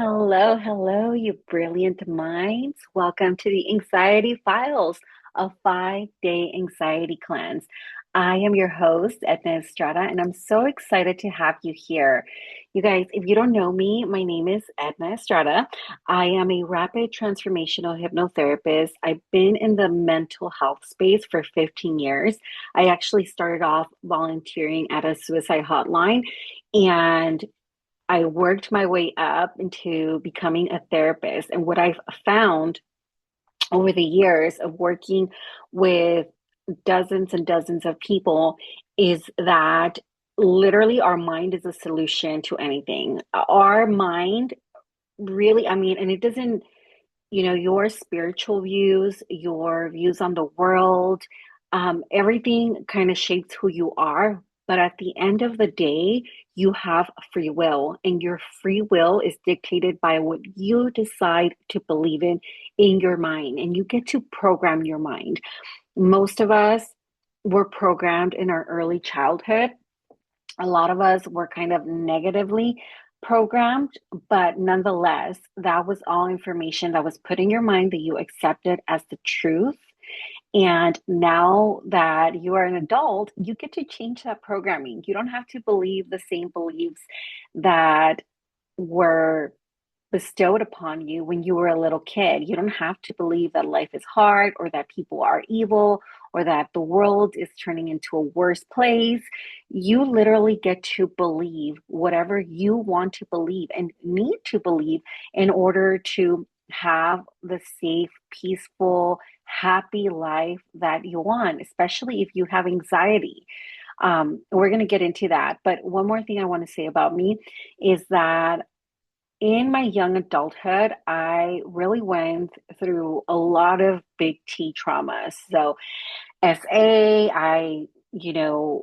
Hello, hello, you brilliant minds. Welcome to the Anxiety Files, a 5-day anxiety cleanse. I am your host, Edna Estrada, and I'm so excited to have you here. You guys, if you don't know me, my name is Edna Estrada. I am a rapid transformational hypnotherapist. I've been in the mental health space for 15 years. I actually started off volunteering at a suicide hotline. And I worked my way up into becoming a therapist. And what I've found over the years of working with dozens and dozens of people is that literally our mind is a solution to anything. Our mind really, and it doesn't, your spiritual views, your views on the world, everything kind of shapes who you are. But at the end of the day, you have free will, and your free will is dictated by what you decide to believe in your mind, and you get to program your mind. Most of us were programmed in our early childhood. A lot of us were kind of negatively programmed, but nonetheless, that was all information that was put in your mind that you accepted as the truth. And now that you are an adult, you get to change that programming. You don't have to believe the same beliefs that were bestowed upon you when you were a little kid. You don't have to believe that life is hard or that people are evil or that the world is turning into a worse place. You literally get to believe whatever you want to believe and need to believe in order to have the safe, peaceful, happy life that you want, especially if you have anxiety. We're going to get into that. But one more thing I want to say about me is that in my young adulthood, I really went through a lot of big T traumas. So, SA, you know,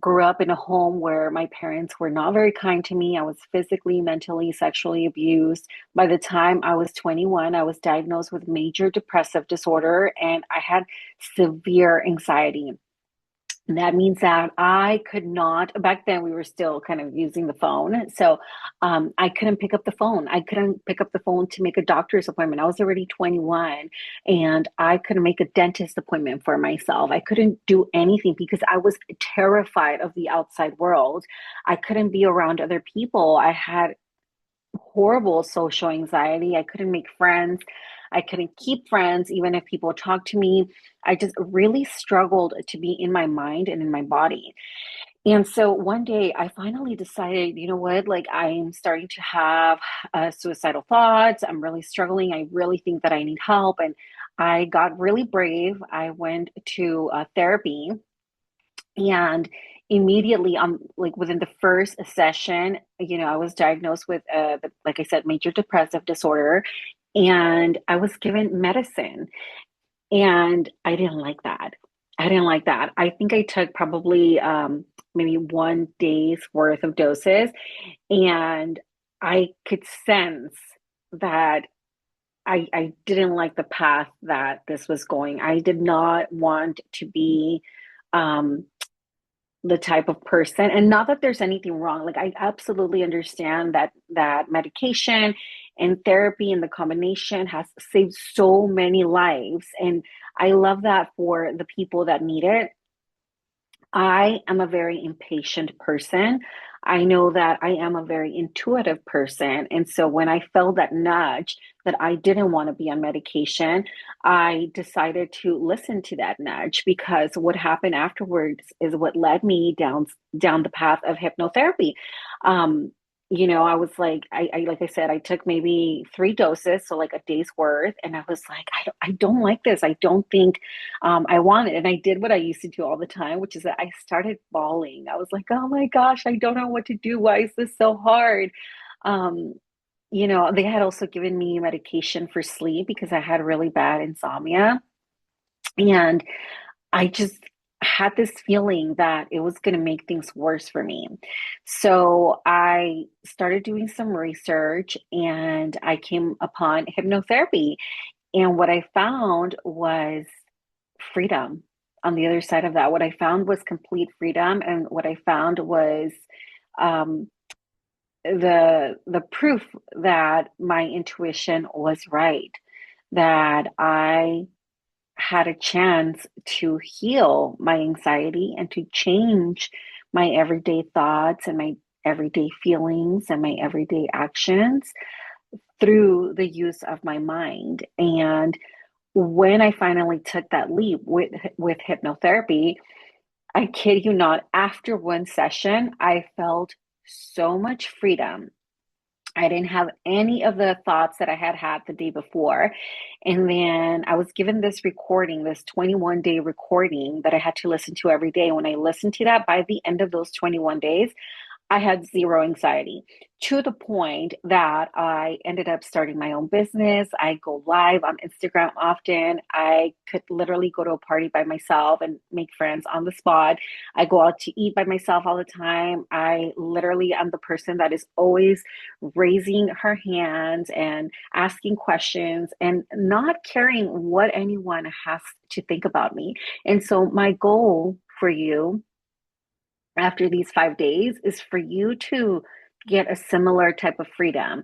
grew up in a home where my parents were not very kind to me. I was physically, mentally, sexually abused. By the time I was 21, I was diagnosed with major depressive disorder and I had severe anxiety. That means that I could not, back then we were still kind of using the phone. So I couldn't pick up the phone. I couldn't pick up the phone to make a doctor's appointment. I was already 21 and I couldn't make a dentist appointment for myself. I couldn't do anything because I was terrified of the outside world. I couldn't be around other people. I had horrible social anxiety. I couldn't make friends. I couldn't keep friends, even if people talked to me. I just really struggled to be in my mind and in my body. And so one day I finally decided, you know what, like I'm starting to have suicidal thoughts. I'm really struggling. I really think that I need help. And I got really brave. I went to therapy and immediately like within the first session, I was diagnosed with like I said, major depressive disorder, and I was given medicine, and I didn't like that. I didn't like that. I think I took probably maybe 1 day's worth of doses, and I could sense that I didn't like the path that this was going. I did not want to be um, the type of person, and not that there's anything wrong. Like I absolutely understand that medication and therapy and the combination has saved so many lives, and I love that for the people that need it. I am a very impatient person. I know that I am a very intuitive person. And so when I felt that nudge that I didn't want to be on medication, I decided to listen to that nudge, because what happened afterwards is what led me down the path of hypnotherapy. Um, I was like, like I said, I took maybe 3 doses, so like a day's worth, and I was like, I don't like this. I don't think I wanted. And I did what I used to do all the time, which is that I started bawling. I was like, oh my gosh, I don't know what to do. Why is this so hard? Um, they had also given me medication for sleep because I had really bad insomnia. And I just had this feeling that it was going to make things worse for me. So I started doing some research and I came upon hypnotherapy. And what I found was freedom on the other side of that. What I found was complete freedom. And what I found was um, the proof that my intuition was right, that I had a chance to heal my anxiety and to change my everyday thoughts and my everyday feelings and my everyday actions through the use of my mind. And when I finally took that leap with hypnotherapy, I kid you not, after one session, I felt so much freedom. I didn't have any of the thoughts that I had had the day before. And then I was given this recording, this 21-day recording that I had to listen to every day. When I listened to that, by the end of those 21 days, I had zero anxiety, to the point that I ended up starting my own business. I go live on Instagram often. I could literally go to a party by myself and make friends on the spot. I go out to eat by myself all the time. I literally am the person that is always raising her hands and asking questions and not caring what anyone has to think about me. And so, my goal for you after these 5 days is for you to get a similar type of freedom.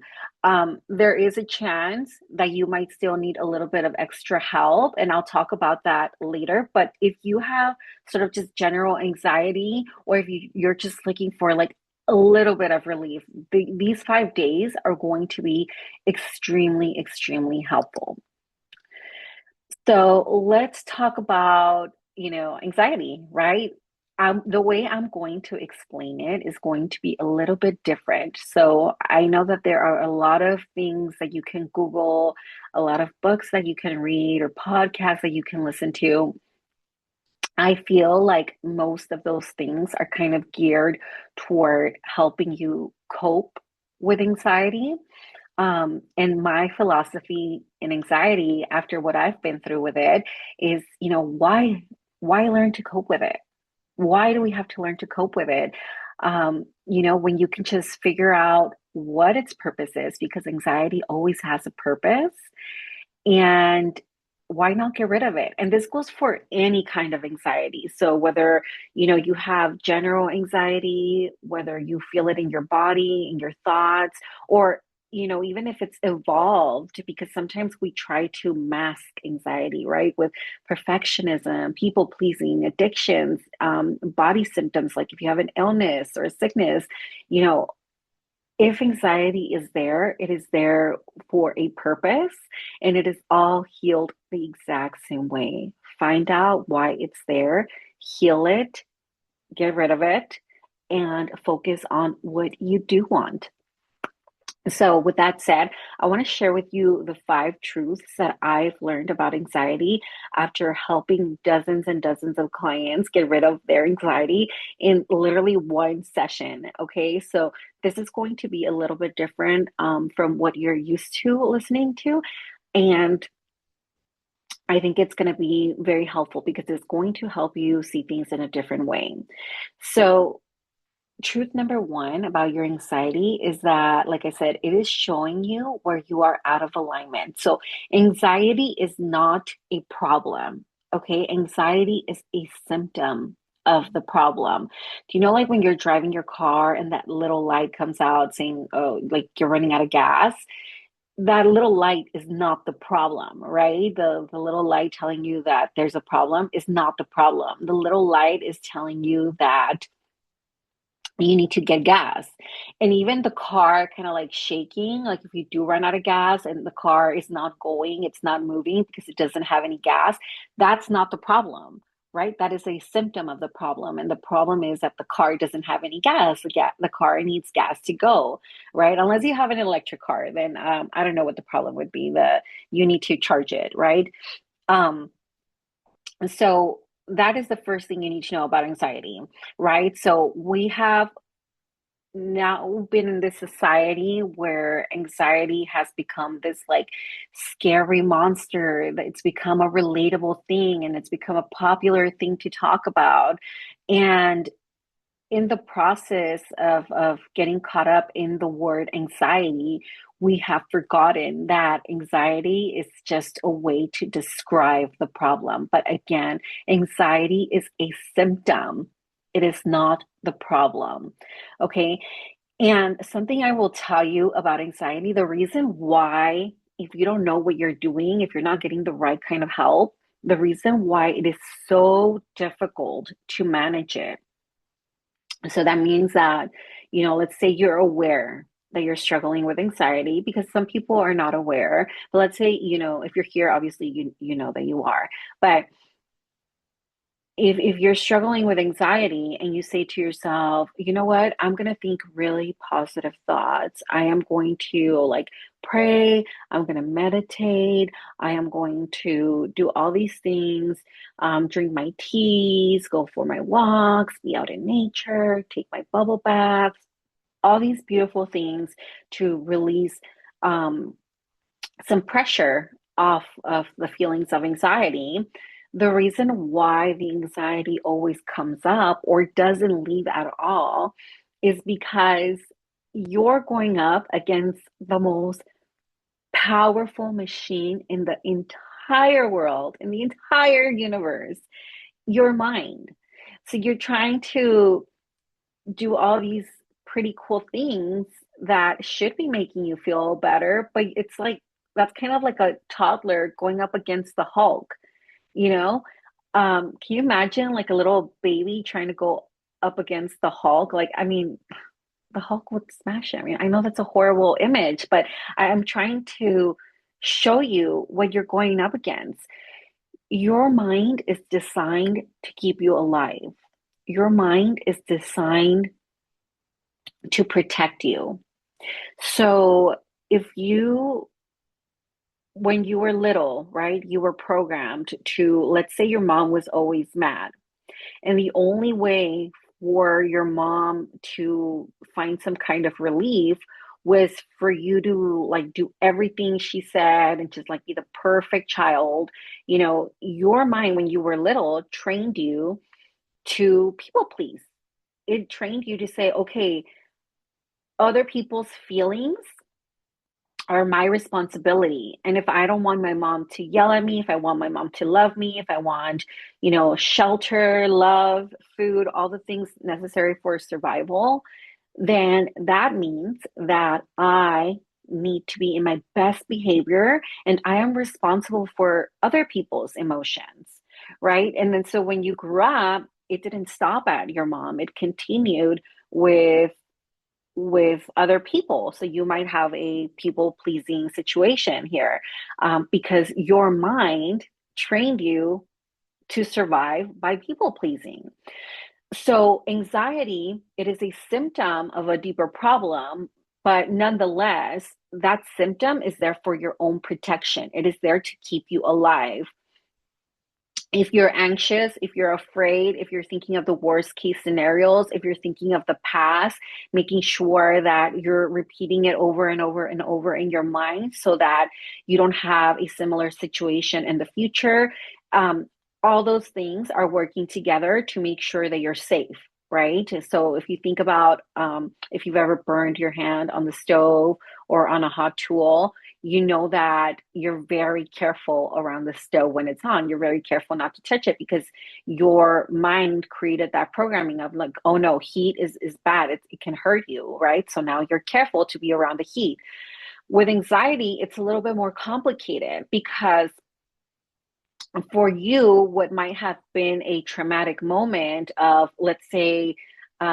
There is a chance that you might still need a little bit of extra help, and I'll talk about that later. But if you have sort of just general anxiety, or if you're just looking for like a little bit of relief, these 5 days are going to be extremely, extremely helpful. So let's talk about, anxiety, right? The way I'm going to explain it is going to be a little bit different. So I know that there are a lot of things that you can Google, a lot of books that you can read, or podcasts that you can listen to. I feel like most of those things are kind of geared toward helping you cope with anxiety. And my philosophy in anxiety, after what I've been through with it, is, why learn to cope with it? Why do we have to learn to cope with it? When you can just figure out what its purpose is, because anxiety always has a purpose. And why not get rid of it? And this goes for any kind of anxiety. So whether, you have general anxiety, whether you feel it in your body, in your thoughts, or even if it's evolved, because sometimes we try to mask anxiety, right? With perfectionism, people pleasing, addictions, body symptoms, like if you have an illness or a sickness, you know, if anxiety is there, it is there for a purpose, and it is all healed the exact same way. Find out why it's there, heal it, get rid of it, and focus on what you do want. So, with that said, I want to share with you the 5 truths that I've learned about anxiety after helping dozens and dozens of clients get rid of their anxiety in literally one session. Okay, so this is going to be a little bit different from what you're used to listening to. And I think it's going to be very helpful because it's going to help you see things in a different way. So, truth number one about your anxiety is that, like I said, it is showing you where you are out of alignment. So, anxiety is not a problem, okay? Anxiety is a symptom of the problem. Do you know, like when you're driving your car and that little light comes out saying, oh, like you're running out of gas? That little light is not the problem, right? The little light telling you that there's a problem is not the problem. The little light is telling you that you need to get gas. And even the car kind of like shaking, like if you do run out of gas and the car is not going, it's not moving because it doesn't have any gas, that's not the problem, right? That is a symptom of the problem. And the problem is that the car doesn't have any gas. The car needs gas to go, right? Unless you have an electric car, then I don't know what the problem would be. You need to charge it, right? Um, so that is the first thing you need to know about anxiety, right? So we have now been in this society where anxiety has become this like scary monster, that it's become a relatable thing and it's become a popular thing to talk about. And in the process of getting caught up in the word anxiety, we have forgotten that anxiety is just a way to describe the problem. But again, anxiety is a symptom, it is not the problem. Okay. And something I will tell you about anxiety, the reason why, if you don't know what you're doing, if you're not getting the right kind of help, the reason why it is so difficult to manage it. So that means that, let's say you're aware that you're struggling with anxiety because some people are not aware. But let's say, if you're here, obviously you know that you are. But if you're struggling with anxiety and you say to yourself, you know what, I'm going to think really positive thoughts. I am going to like pray. I'm going to meditate. I am going to do all these things, drink my teas, go for my walks, be out in nature, take my bubble baths, all these beautiful things to release um, some pressure off of the feelings of anxiety. The reason why the anxiety always comes up or doesn't leave at all is because you're going up against the most powerful machine in the entire world, in the entire universe, your mind. So you're trying to do all these pretty cool things that should be making you feel better, but it's like that's kind of like a toddler going up against the Hulk, you know? Can you imagine like a little baby trying to go up against the Hulk? Like, I mean, the Hulk would smash him. I mean, I know that's a horrible image, but I am trying to show you what you're going up against. Your mind is designed to keep you alive. Your mind is designed to protect you. So if you, when you were little, right, you were programmed to, let's say your mom was always mad, and the only way for your mom to find some kind of relief was for you to like do everything she said and just like be the perfect child. Your mind when you were little trained you to people please. It trained you to say, okay, other people's feelings are my responsibility. And if I don't want my mom to yell at me, if I want my mom to love me, if I want, shelter, love, food, all the things necessary for survival, then that means that I need to be in my best behavior and I am responsible for other people's emotions, right? And then so when you grew up, it didn't stop at your mom, it continued with other people. So you might have a people pleasing situation here because your mind trained you to survive by people pleasing. So anxiety, it is a symptom of a deeper problem, but nonetheless, that symptom is there for your own protection. It is there to keep you alive. If you're anxious, if you're afraid, if you're thinking of the worst case scenarios, if you're thinking of the past, making sure that you're repeating it over and over and over in your mind so that you don't have a similar situation in the future. Um, all those things are working together to make sure that you're safe, right? So if you think about if you've ever burned your hand on the stove or on a hot tool, you know that you're very careful around the stove when it's on. You're very careful not to touch it because your mind created that programming of like, oh no, heat is bad. It can hurt you, right? So now you're careful to be around the heat. With anxiety, it's a little bit more complicated because for you, what might have been a traumatic moment of, let's say,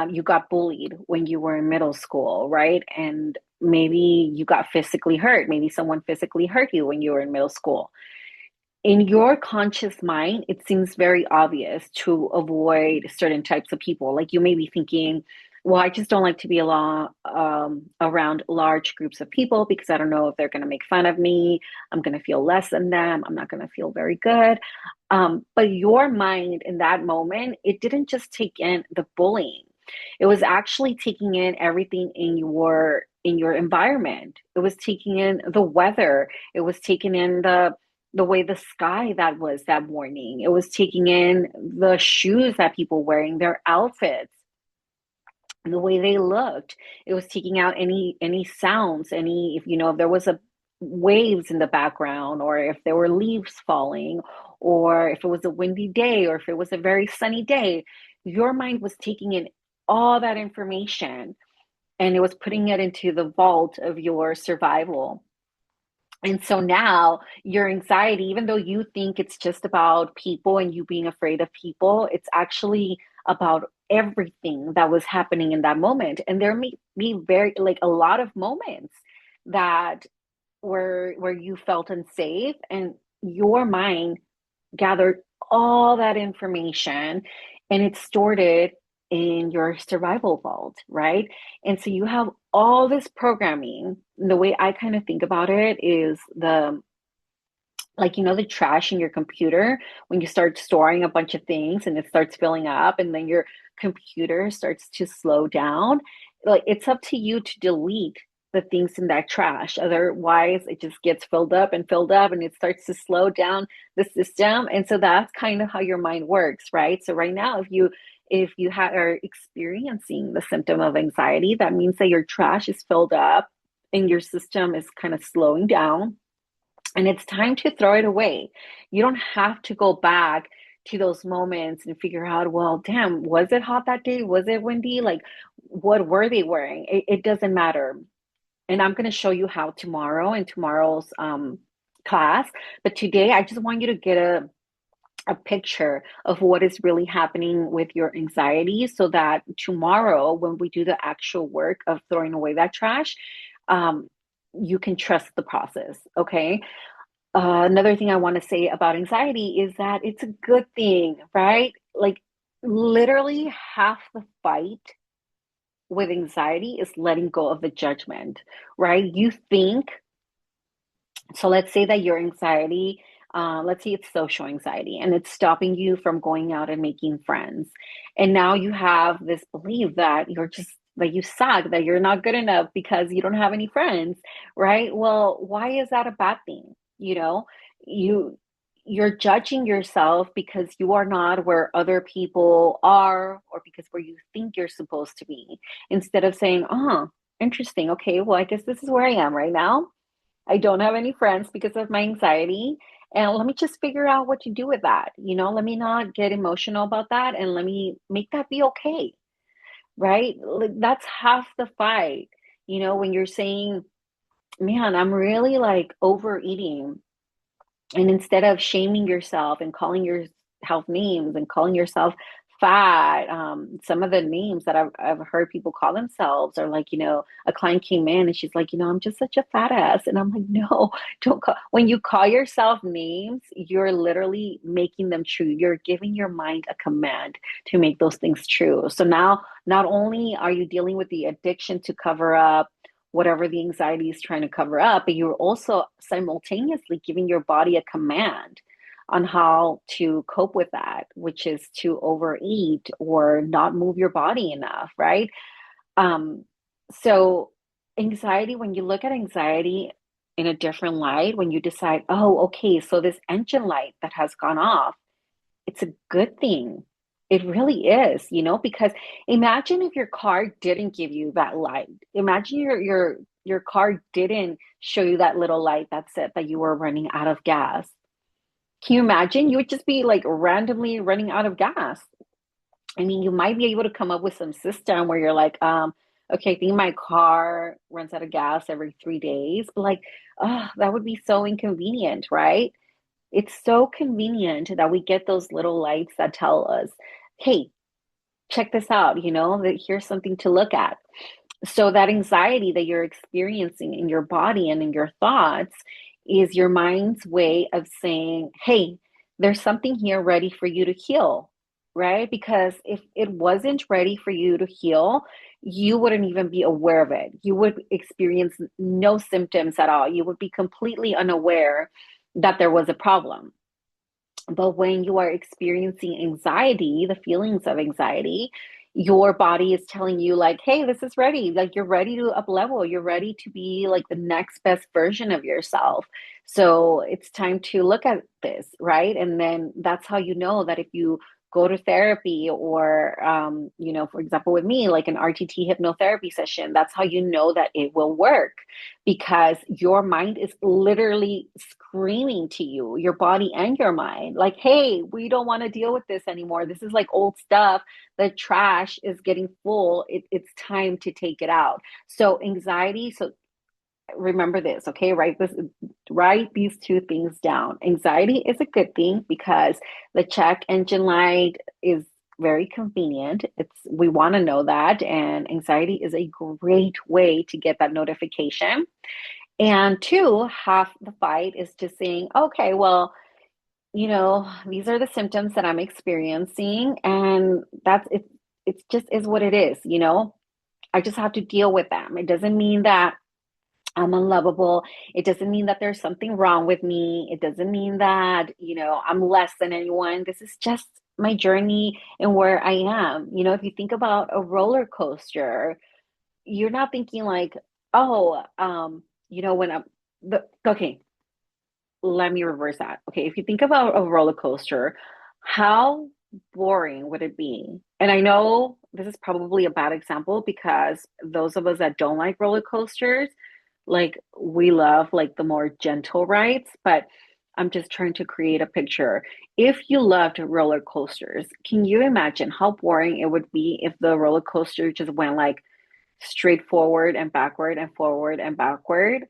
you got bullied when you were in middle school, right? And maybe you got physically hurt. Maybe someone physically hurt you when you were in middle school. In your conscious mind, it seems very obvious to avoid certain types of people. Like you may be thinking, well, I just don't like to be around large groups of people because I don't know if they're going to make fun of me. I'm going to feel less than them. I'm not going to feel very good. But your mind in that moment, it didn't just take in the bullying. It was actually taking in everything in your environment. It was taking in the weather. It was taking in the way the sky that was that morning. It was taking in the shoes that people wearing, their outfits, the way they looked. It was taking out any sounds, any if there was a waves in the background, or if there were leaves falling, or if it was a windy day, or if it was a very sunny day. Your mind was taking in all that information and it was putting it into the vault of your survival. And so now your anxiety, even though you think it's just about people and you being afraid of people, it's actually about everything that was happening in that moment. And there may be very like a lot of moments that where you felt unsafe, and your mind gathered all that information and it stored it in your survival vault, right? And so you have all this programming. The way I kind of think about it is the like the trash in your computer when you start storing a bunch of things and it starts filling up and then your computer starts to slow down. Like it's up to you to delete the things in that trash, otherwise it just gets filled up and it starts to slow down the system. And so that's kind of how your mind works, right? So right now are experiencing the symptom of anxiety, that means that your trash is filled up and your system is kind of slowing down, and it's time to throw it away. You don't have to go back to those moments and figure out, well, damn, was it hot that day? Was it windy? Like, what were they wearing? It doesn't matter. And I'm going to show you how tomorrow in tomorrow's class. But today, I just want you to get a picture of what is really happening with your anxiety so that tomorrow, when we do the actual work of throwing away that trash, um, you can trust the process. Okay. Another thing I want to say about anxiety is that it's a good thing, right? Like, literally, half the fight with anxiety is letting go of the judgment, right? You think, so let's say that your anxiety, let's say it's social anxiety and it's stopping you from going out and making friends. And now you have this belief that you're just, that you suck, that you're not good enough because you don't have any friends, right? Well, why is that a bad thing? You know, you you're judging yourself because you are not where other people are or because where you think you're supposed to be, instead of saying, oh, interesting. Okay, well, I guess this is where I am right now. I don't have any friends because of my anxiety. And let me just figure out what to do with that. Let me not get emotional about that and let me make that be okay. Right? Like, that's half the fight. When you're saying, man, I'm really like overeating, and instead of shaming yourself and calling yourself names and calling yourself fat, some of the names that I've heard people call themselves are like, a client came in and she's like, I'm just such a fat ass. And I'm like, no, don't call. When you call yourself names, you're literally making them true. You're giving your mind a command to make those things true. So now, not only are you dealing with the addiction to cover up whatever the anxiety is trying to cover up, but you're also simultaneously giving your body a command on how to cope with that, which is to overeat or not move your body enough, right? Um, so anxiety, when you look at anxiety in a different light, when you decide, oh, okay, so this engine light that has gone off, it's a good thing. It really is, because imagine if your car didn't give you that light. Imagine your car didn't show you that little light that said that you were running out of gas. Can you imagine? You would just be like randomly running out of gas. I mean, you might be able to come up with some system where you're like, okay, I think my car runs out of gas every 3 days, but like, oh, that would be so inconvenient, right? It's so convenient that we get those little lights that tell us, hey, check this out, that here's something to look at. So that anxiety that you're experiencing in your body and in your thoughts is your mind's way of saying, hey, there's something here ready for you to heal, right? Because if it wasn't ready for you to heal, you wouldn't even be aware of it. You would experience no symptoms at all. You would be completely unaware that there was a problem. But when you are experiencing anxiety, the feelings of anxiety, your body is telling you, like, hey, this is ready. Like, you're ready to up level. You're ready to be like the next best version of yourself. So it's time to look at this, right? And then that's how you know that if you go to therapy or, for example, with me, like an RTT hypnotherapy session, that's how you know that it will work because your mind is literally screaming to you, your body and your mind, like, hey, we don't want to deal with this anymore. This is like old stuff. The trash is getting full. It's time to take it out. So anxiety, so remember this, okay? Write these two things down. Anxiety is a good thing because the check engine light is very convenient. We want to know that, and anxiety is a great way to get that notification. And two, half the fight is just saying, okay, well, these are the symptoms that I'm experiencing, and that's it. It just is what it is. I just have to deal with them. It doesn't mean that I'm unlovable. It doesn't mean that there's something wrong with me. It doesn't mean that, I'm less than anyone. This is just my journey and where I am. If you think about a roller coaster, you're not thinking like, oh, when okay, let me reverse that. Okay, if you think about a roller coaster, how boring would it be? And I know this is probably a bad example because those of us that don't like roller coasters, like we love like the more gentle rides, but I'm just trying to create a picture. If you loved roller coasters, can you imagine how boring it would be if the roller coaster just went like straight forward and backward and forward and backward?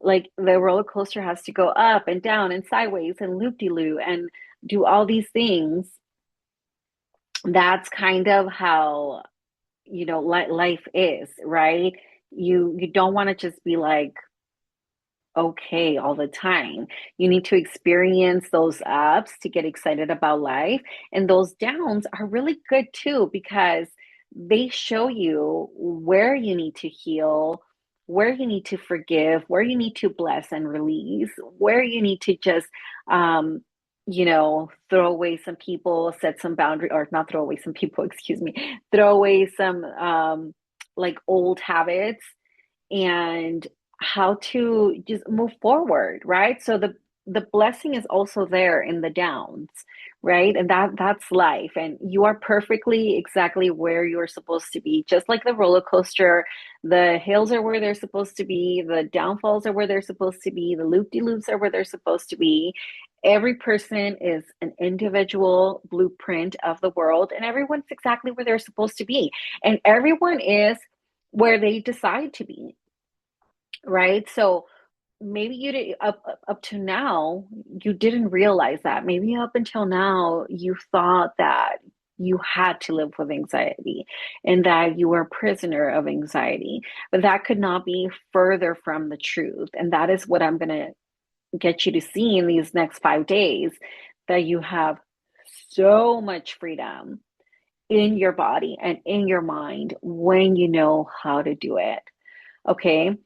Like the roller coaster has to go up and down and sideways and loop-de-loo and do all these things. That's kind of how, life is, right? You don't want to just be like okay all the time. You need to experience those ups to get excited about life. And those downs are really good too because they show you where you need to heal, where you need to forgive, where you need to bless and release, where you need to just, throw away some people, set some boundary, or not throw away some people, excuse me, throw away some like old habits and how to just move forward, right? So the blessing is also there in the downs, right? And that's life. And you are perfectly exactly where you're supposed to be. Just like the roller coaster, the hills are where they're supposed to be, the downfalls are where they're supposed to be, the loop-de-loops are where they're supposed to be. Every person is an individual blueprint of the world, and everyone's exactly where they're supposed to be. And everyone is where they decide to be, right? So maybe you did up to now you didn't realize that. Maybe up until now you thought that you had to live with anxiety and that you were a prisoner of anxiety, but that could not be further from the truth. And that is what I'm going to get you to see in these next 5 days, that you have so much freedom in your body and in your mind when you know how to do it. Okay.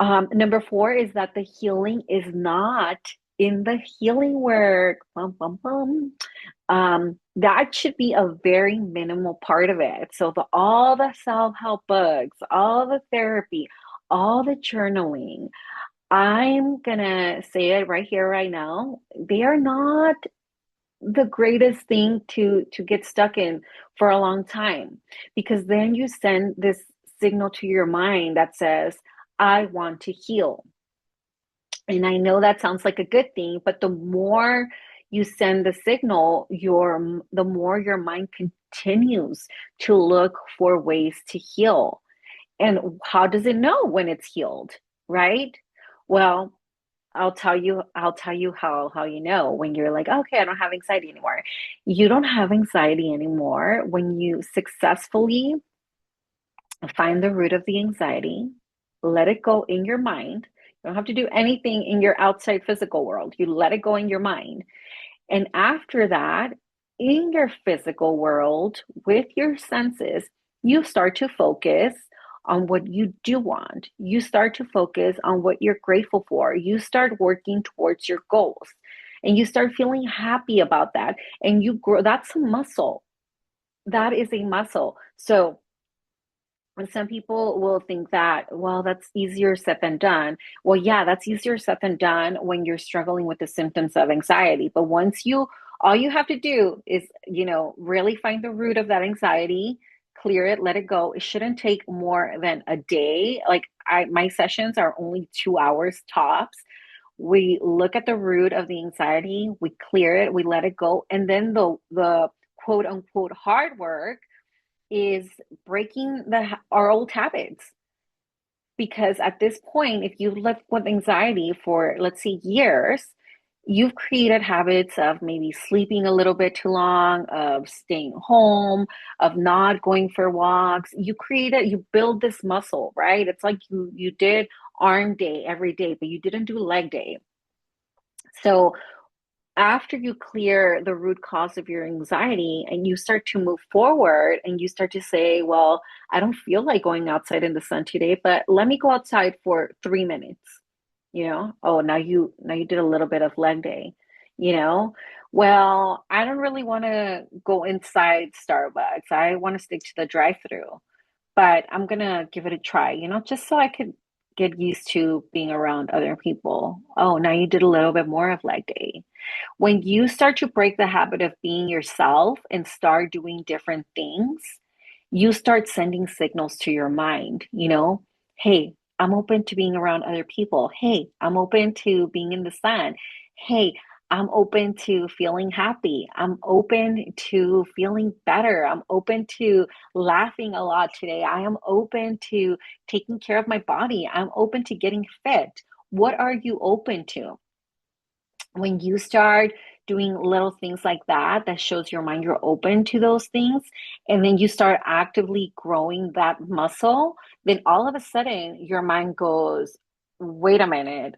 Number four is that the healing is not in the healing work. Bum, bum, bum. That should be a very minimal part of it. So all the self-help books, all the therapy, all the journaling, I'm gonna say it right here, right now. They are not the greatest thing to get stuck in for a long time, because then you send this signal to your mind that says, I want to heal. And I know that sounds like a good thing, but the more you send the signal, the more your mind continues to look for ways to heal. And how does it know when it's healed, right? Well, I'll tell you how you know when you're like, okay, I don't have anxiety anymore. You don't have anxiety anymore when you successfully find the root of the anxiety, let it go in your mind. You don't have to do anything in your outside physical world. You let it go in your mind. And after that, in your physical world, with your senses, you start to focus on what you do want. You start to focus on what you're grateful for. You start working towards your goals and you start feeling happy about that. And you grow. That's a muscle. That is a muscle. So, and some people will think that, well, that's easier said than done. Well, yeah, that's easier said than done when you're struggling with the symptoms of anxiety. But once you All you have to do is, really find the root of that anxiety, clear it, let it go. It shouldn't take more than a day. Like my sessions are only 2 hours tops. We look at the root of the anxiety, we clear it, we let it go, and then the quote unquote hard work is breaking our old habits. Because at this point, if you've lived with anxiety for, let's say, years, you've created habits of maybe sleeping a little bit too long, of staying home, of not going for walks. You build this muscle, right? It's like you did arm day every day, but you didn't do leg day. So after you clear the root cause of your anxiety and you start to move forward and you start to say, well, I don't feel like going outside in the sun today, but let me go outside for 3 minutes. Oh, now you did a little bit of leg day, you know. Well, I don't really want to go inside Starbucks. I want to stick to the drive-through, but I'm gonna give it a try, just so I could get used to being around other people. Oh, now you did a little bit more of leg day. When you start to break the habit of being yourself and start doing different things, you start sending signals to your mind, hey, I'm open to being around other people. Hey, I'm open to being in the sun. Hey, I'm open to feeling happy. I'm open to feeling better. I'm open to laughing a lot today. I am open to taking care of my body. I'm open to getting fit. What are you open to? When you start doing little things like that, that shows your mind you're open to those things, and then you start actively growing that muscle, then all of a sudden your mind goes, wait a minute,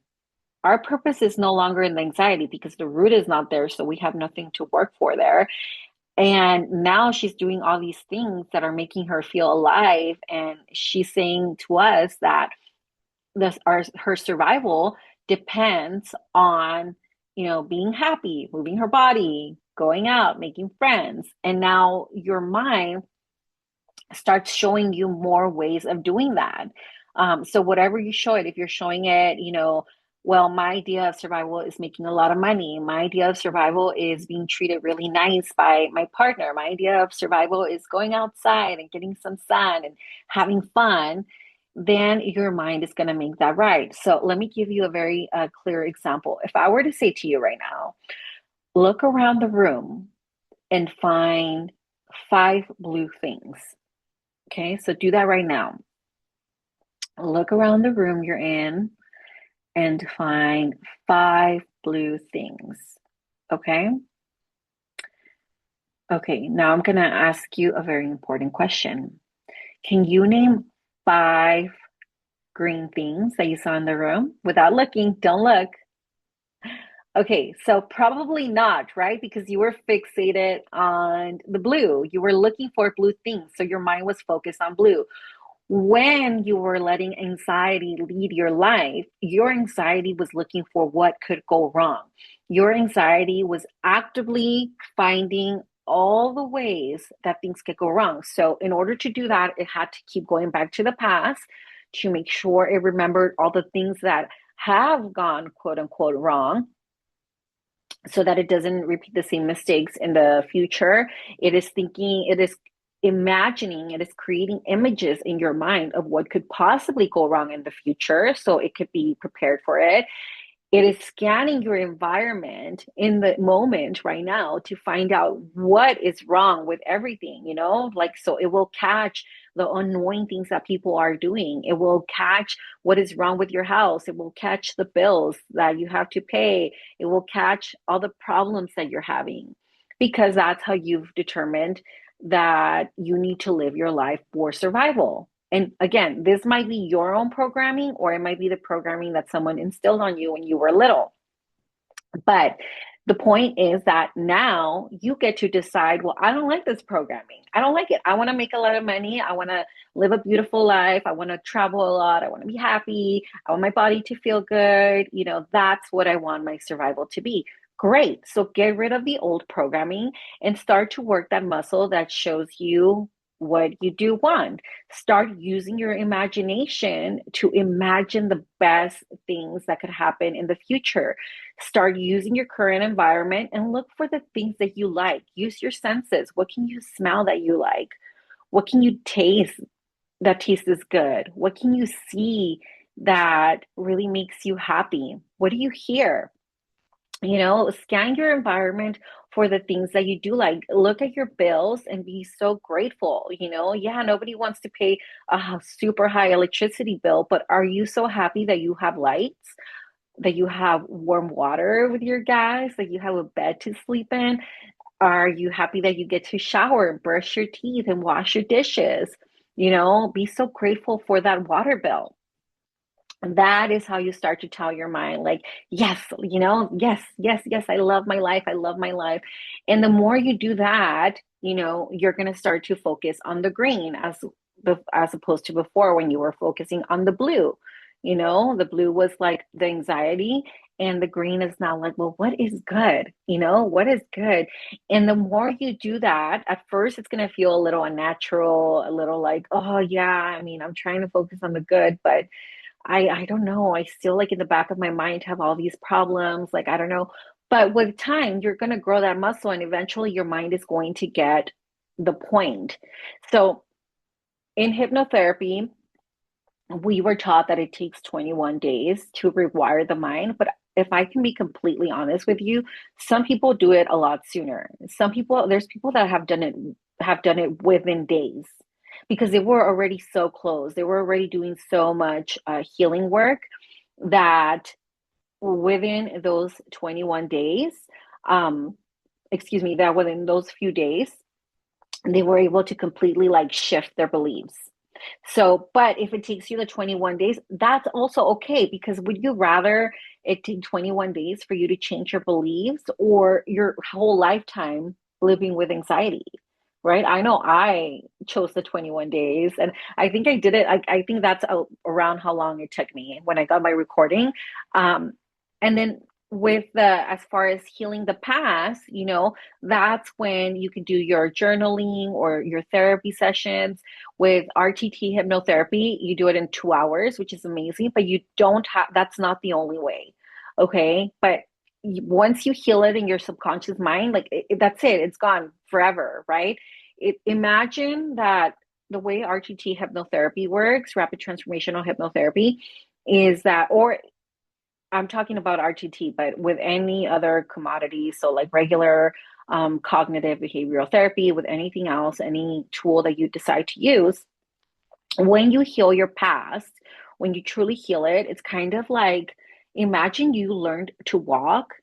our purpose is no longer in the anxiety because the root is not there, so we have nothing to work for there. And now she's doing all these things that are making her feel alive, and she's saying to us that her survival depends on being happy, moving her body, going out, making friends. And now your mind starts showing you more ways of doing that. So whatever you show it, if you're showing it, well, my idea of survival is making a lot of money. My idea of survival is being treated really nice by my partner. My idea of survival is going outside and getting some sun and having fun. Then your mind is going to make that right. So let me give you a very clear example. If I were to say to you right now, look around the room and find 5 blue things. Okay, so do that right now. Look around the room you're in and find 5 blue things. Okay? Okay, now I'm going to ask you a very important question. Can you name 5 green things that you saw in the room without looking? Don't look. Okay, so probably not, right? Because you were fixated on the blue. You were looking for blue things, so your mind was focused on blue. When you were letting anxiety lead your life, your anxiety was looking for what could go wrong. Your anxiety was actively finding all the ways that things could go wrong. So, in order to do that, it had to keep going back to the past to make sure it remembered all the things that have gone quote unquote wrong so that it doesn't repeat the same mistakes in the future. It is imagining, it is creating images in your mind of what could possibly go wrong in the future so it could be prepared for it. It is scanning your environment in the moment right now to find out what is wrong with everything, like, so it will catch the annoying things that people are doing. It will catch what is wrong with your house. It will catch the bills that you have to pay. It will catch all the problems that you're having because that's how you've determined that you need to live your life for survival. And again, this might be your own programming, or it might be the programming that someone instilled on you when you were little. But the point is that now you get to decide, well, I don't like this programming. I don't like it. I want to make a lot of money. I want to live a beautiful life. I want to travel a lot. I want to be happy. I want my body to feel good. That's what I want my survival to be. Great. So get rid of the old programming and start to work that muscle that shows you what you do want. Start using your imagination to imagine the best things that could happen in the future. Start using your current environment and look for the things that you like. Use your senses. What can you smell that you like? What can you taste that tastes good? What can you see that really makes you happy? What do you hear? Scan your environment for the things that you do like. Look at your bills and be so grateful. Yeah, nobody wants to pay a super high electricity bill, but are you so happy that you have lights, that you have warm water with your gas, that you have a bed to sleep in? Are you happy that you get to shower, brush your teeth, and wash your dishes? Be so grateful for that water bill. That is how you start to tell your mind, like, yes, yes, yes, yes, I love my life. I love my life. And the more you do that, you're going to start to focus on the green as opposed to before when you were focusing on the blue. The blue was like the anxiety, and the green is now like, well, what is good? What is good? And the more you do that, at first it's going to feel a little unnatural, a little like, oh, yeah, I mean, I'm trying to focus on the good, but I don't know. I still like in the back of my mind have all these problems. Like, I don't know. But with time, you're going to grow that muscle and eventually your mind is going to get the point. So in hypnotherapy, we were taught that it takes 21 days to rewire the mind. But if I can be completely honest with you, some people do it a lot sooner. There's people that have done it within days because they were already so close. They were already doing so much healing work that within those 21 days, um, excuse me, that within those few days, they were able to completely like shift their beliefs. So, but if it takes you the 21 days, that's also okay because would you rather it take 21 days for you to change your beliefs or your whole lifetime living with anxiety? Right? I know I chose the 21 days and I think I did it. I think that's around how long it took me when I got my recording. Um, and then with as far as healing the past, that's when you can do your journaling or your therapy sessions. With RTT hypnotherapy, you do it in 2 hours, which is amazing, but you don't have, that's not the only way. Okay. But once you heal it in your subconscious mind, like that's it, it's gone forever, right? Imagine that the way RTT hypnotherapy works, rapid transformational hypnotherapy, is that, or I'm talking about RTT, but with any other commodity, so like regular cognitive behavioral therapy, with anything else, any tool that you decide to use, when you heal your past, when you truly heal it, it's kind of like imagine you learned to walk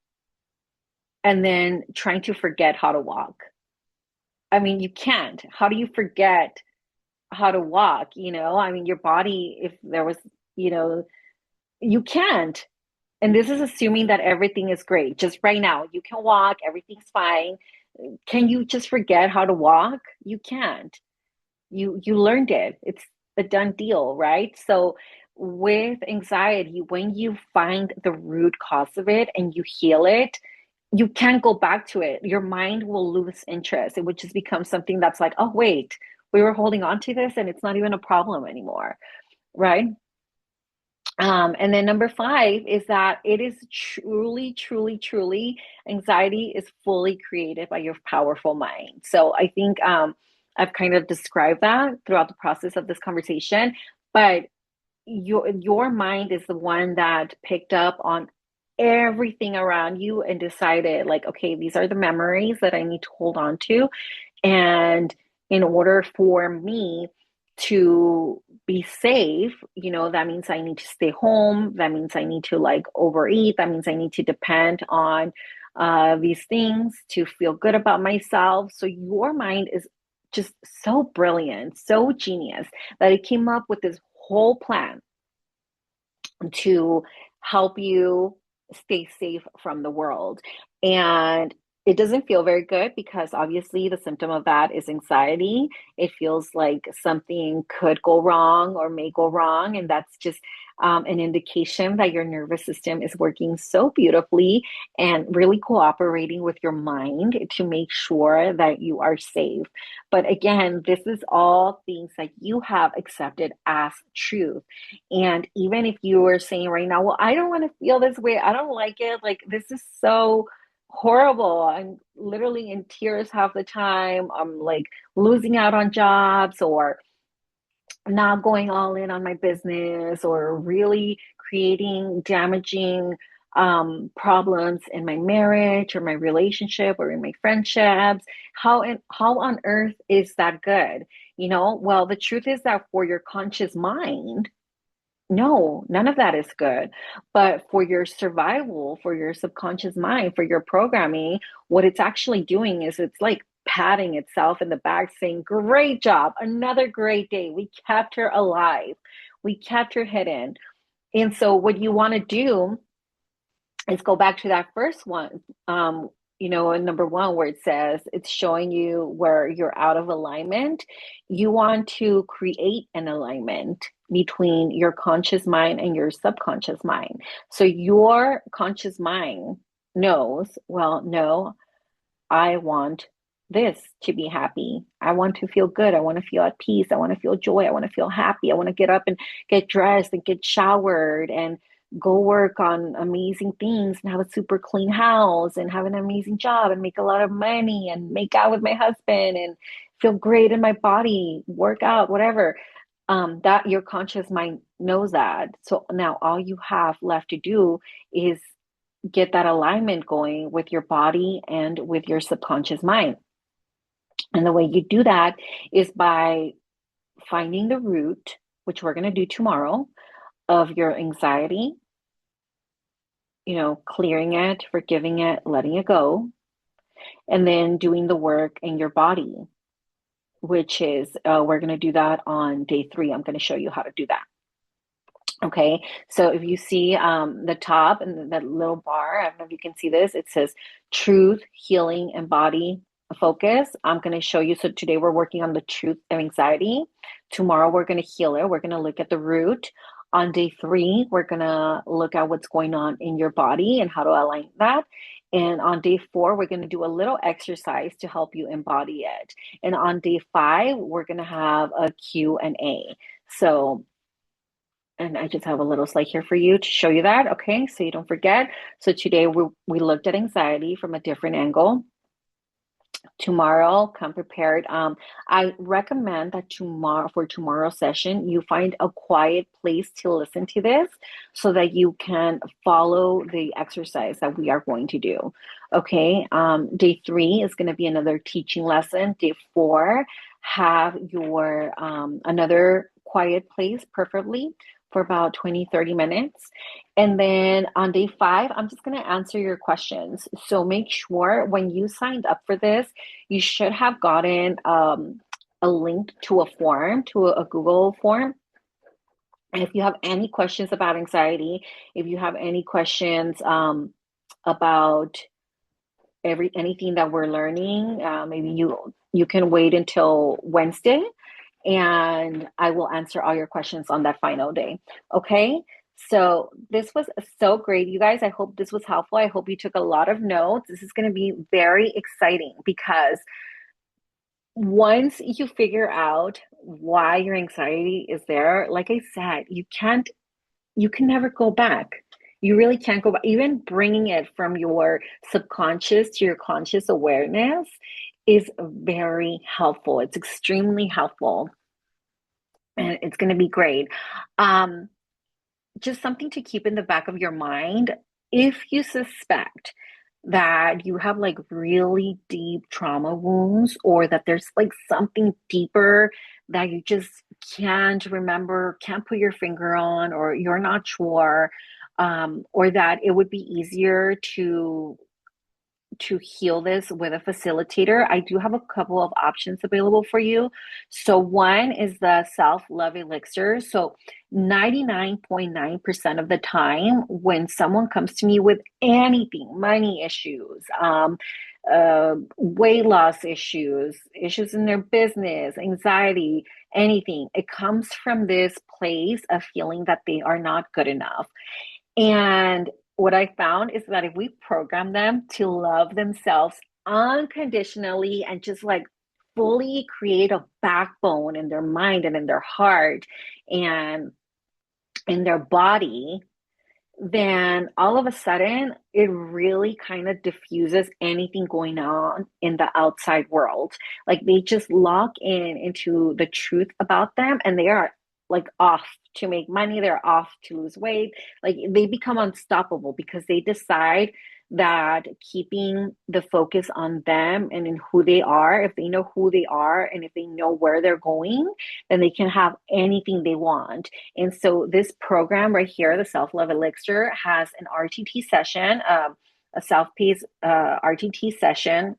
and then trying to forget how to walk. I mean, you can't. How do you forget how to walk? I mean, your body, if there was, you know, you can't. And this is assuming that everything is great. Just right now, you can walk, everything's fine. Can you just forget how to walk? You can't. You learned it. It's a done deal, right? So with anxiety, when you find the root cause of it and you heal it, you can't go back to it. Your mind will lose interest. It would just become something that's like, oh, wait, we were holding on to this and it's not even a problem anymore, right? And then number five is that it is truly, truly, truly, anxiety is fully created by your powerful mind. So I think I've kind of described that throughout the process of this conversation, but your mind is the one that picked up on everything around you and decided like, okay, these are the memories that I need to hold on to. And in order for me to be safe, that means I need to stay home. That means I need to like overeat. That means I need to depend on these things to feel good about myself. So your mind is just so brilliant, so genius that it came up with this whole plan to help you stay safe from the world. And It doesn't feel very good because obviously the symptom of that is anxiety. It feels like something could go wrong or may go wrong, and that's just an indication that your nervous system is working so beautifully and really cooperating with your mind to make sure that you are safe. But again, this is all things that you have accepted as truth. And even if you are saying right now, well, I don't want to feel this way, I don't like it, like this is so horrible. I'm literally in tears half the time. I'm like losing out on jobs or not going all in on my business or really creating damaging problems in my marriage or my relationship or in my friendships. How on earth is that good? You know, well, the truth is that for your conscious mind, no, none of that is good. But for your survival, for your subconscious mind, for your programming, what it's actually doing is it's like patting itself in the back, saying, great job, another great day. We kept her alive, we kept her hidden. And so, what you want to do is go back to that first one, in number one, where it says it's showing you where you're out of alignment. You want to create an alignment between your conscious mind and your subconscious mind. So your conscious mind knows, well, no, I want this to be happy. I want to feel good. I want to feel at peace. I want to feel joy. I want to feel happy. I want to get up and get dressed and get showered and go work on amazing things and have a super clean house and have an amazing job and make a lot of money and make out with my husband and feel great in my body, work out, whatever. That your conscious mind knows that. So now all you have left to do is get that alignment going with your body and with your subconscious mind. And the way you do that is by finding the root, which we're going to do tomorrow, of your anxiety, clearing it, forgiving it, letting it go, and then doing the work in your body, which is, we're going to do that on day 3. I'm going to show you how to do that. Okay, so if you see the top and that little bar, I don't know if you can see this, it says truth, healing, and body focus. I'm going to show you. So today we're working on the truth of anxiety. Tomorrow we're going to heal it. We're going to look at the root. On day 3, we're going to look at what's going on in your body and how to align that. And on day 4, we're going to do a little exercise to help you embody it. And on day 5, we're going to have a Q&A. So and I just have a little slide here for you to show you that, okay? So you don't forget. So today we looked at anxiety from a different angle. Tomorrow, come prepared. I recommend that for tomorrow's session, you find a quiet place to listen to this so that you can follow the exercise that we are going to do. Okay, day 3 is going to be another teaching lesson. Day 4, have your another quiet place, preferably for about 20-30 minutes. And then on day 5, I'm just going to answer your questions. So make sure when you signed up for this, you should have gotten a link to a form, to a Google form. And if you have any questions about anxiety, if you have any questions about anything that we're learning, maybe you can wait until Wednesday and I will answer all your questions on that final day. Okay. So this was so great, you guys. I hope this was helpful. I hope you took a lot of notes. This is going to be very exciting because once you figure out why your anxiety is there, like I said, you can never go back. You really can't go back. Even bringing it from your subconscious to your conscious awareness is very helpful. It's extremely helpful. And it's going to be great. Just something to keep in the back of your mind. If you suspect that you have like really deep trauma wounds or that there's like something deeper that you just can't remember, can't put your finger on, or you're not sure, or that it would be easier to heal this with a facilitator, I do have a couple of options available for you. So one is the self-love elixir. So 99.9% of the time when someone comes to me with anything, money issues, weight loss issues, issues in their business, anxiety, anything. It comes from this place of feeling that they are not good enough. And what I found is that if we program them to love themselves unconditionally and just like fully create a backbone in their mind and in their heart and in their body, then all of a sudden it really kind of diffuses anything going on in the outside world. Like they just lock in into the truth about them and they are like off to make money, they're off to lose weight. Like they become unstoppable because they decide that keeping the focus on them and in who they are, if they know who they are and if they know where they're going, then they can have anything they want. And so this program right here, the Self Love Elixir, has an RTT session, a self-paced RTT session.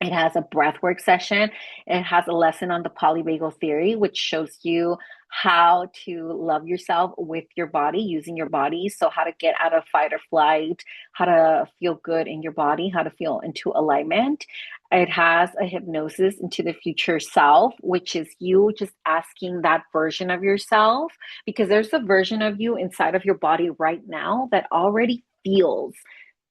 It has a breathwork session. It has a lesson on the polyvagal theory, which shows you how to love yourself with your body, using your body. So, how to get out of fight or flight, how to feel good in your body, how to feel into alignment. It has a hypnosis into the future self, which is you just asking that version of yourself, because there's a version of you inside of your body right now that already feels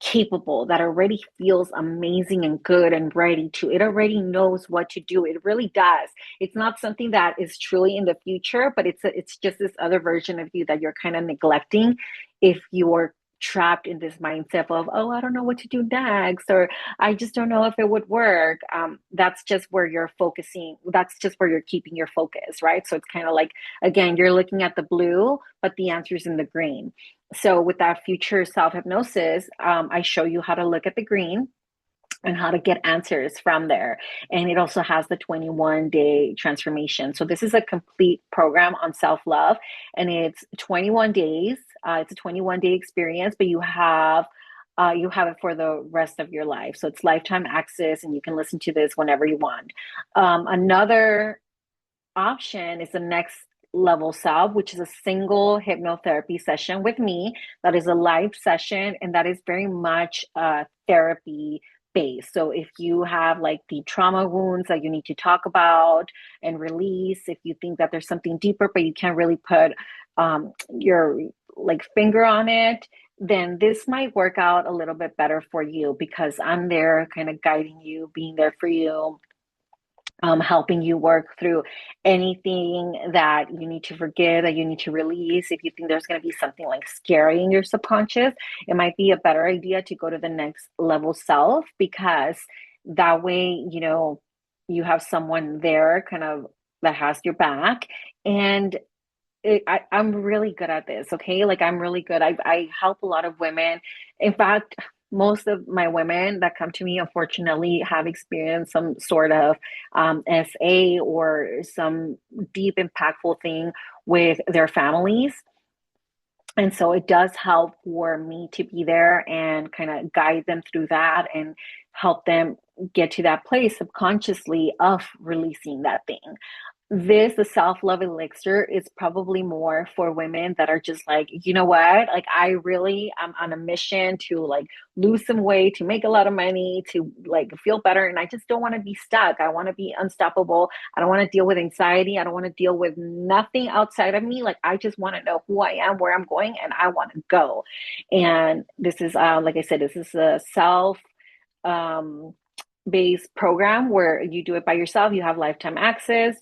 capable, that already feels amazing and good and ready to. It already knows what to do. It really does. It's not something that is truly in the future, but it's just this other version of you that you're kind of neglecting if you're trapped in this mindset of, oh, I don't know what to do next, or I just don't know if it would work. That's just where you're focusing. That's just where you're keeping your focus, right? So it's kind of like, again, you're looking at the blue, but the answer's in the green. So with that future self hypnosis, I show you how to look at the green and how to get answers from there. And it also has the 21-day transformation. So this is a complete program on self-love, and it's 21 days. It's a 21-day experience, but you have it for the rest of your life. So it's lifetime access, and you can listen to this whenever you want. Another option is the next level self, which is a single hypnotherapy session with me. That is a live session, and that is very much therapy based. So if you have like the trauma wounds that you need to talk about and release, if you think that there's something deeper but you can't really put your like finger on it, then this might work out a little bit better for you because I'm there kind of guiding you, being there for you, helping you work through anything that you need to forgive, that you need to release. If you think there's going to be something like scary in your subconscious, it might be a better idea to go to the next level self, because that way, you have someone there kind of that has your back. And I'm really good at this, okay? Like I'm really good. I help a lot of women. In fact, most of my women that come to me, unfortunately, have experienced some sort of SA or some deep, impactful thing with their families. And so it does help for me to be there and kind of guide them through that and help them get to that place subconsciously of releasing that thing. The self-love elixir is probably more for women that are just like, you know what, like I'm on a mission to like lose some weight, to make a lot of money, to like feel better, and I just don't want to be stuck. I want to be unstoppable. I don't want to deal with anxiety. I don't want to deal with nothing outside of me. Like I just want to know who I am, where I'm going, and I want to go. And this is like I said, this is a self um based program where you do it by yourself. You have lifetime access,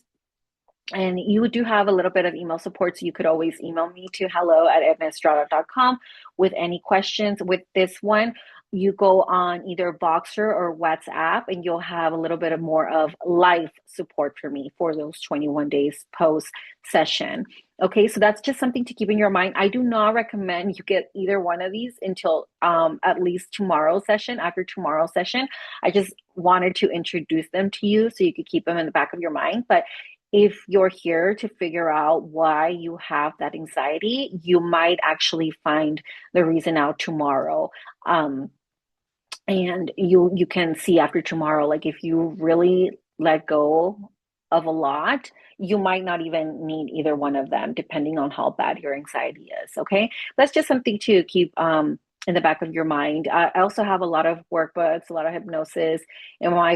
and you do have a little bit of email support, so you could always email me to hello@ednaestrada.com with any questions. With this one, you go on either Voxer or WhatsApp, and you'll have a little bit of more of life support for me for those 21 days post session. Okay, so that's just something to keep in your mind. I do not recommend you get either one of these until at least tomorrow's session. After tomorrow's session, I just wanted to introduce them to you so you could keep them in the back of your mind. But if you're here to figure out why you have that anxiety, you might actually find the reason out tomorrow. And you can see after tomorrow, like if you really let go of a lot, you might not even need either one of them, depending on how bad your anxiety is. Okay, that's just something to keep in the back of your mind. I also have a lot of workbooks, a lot of hypnosis in my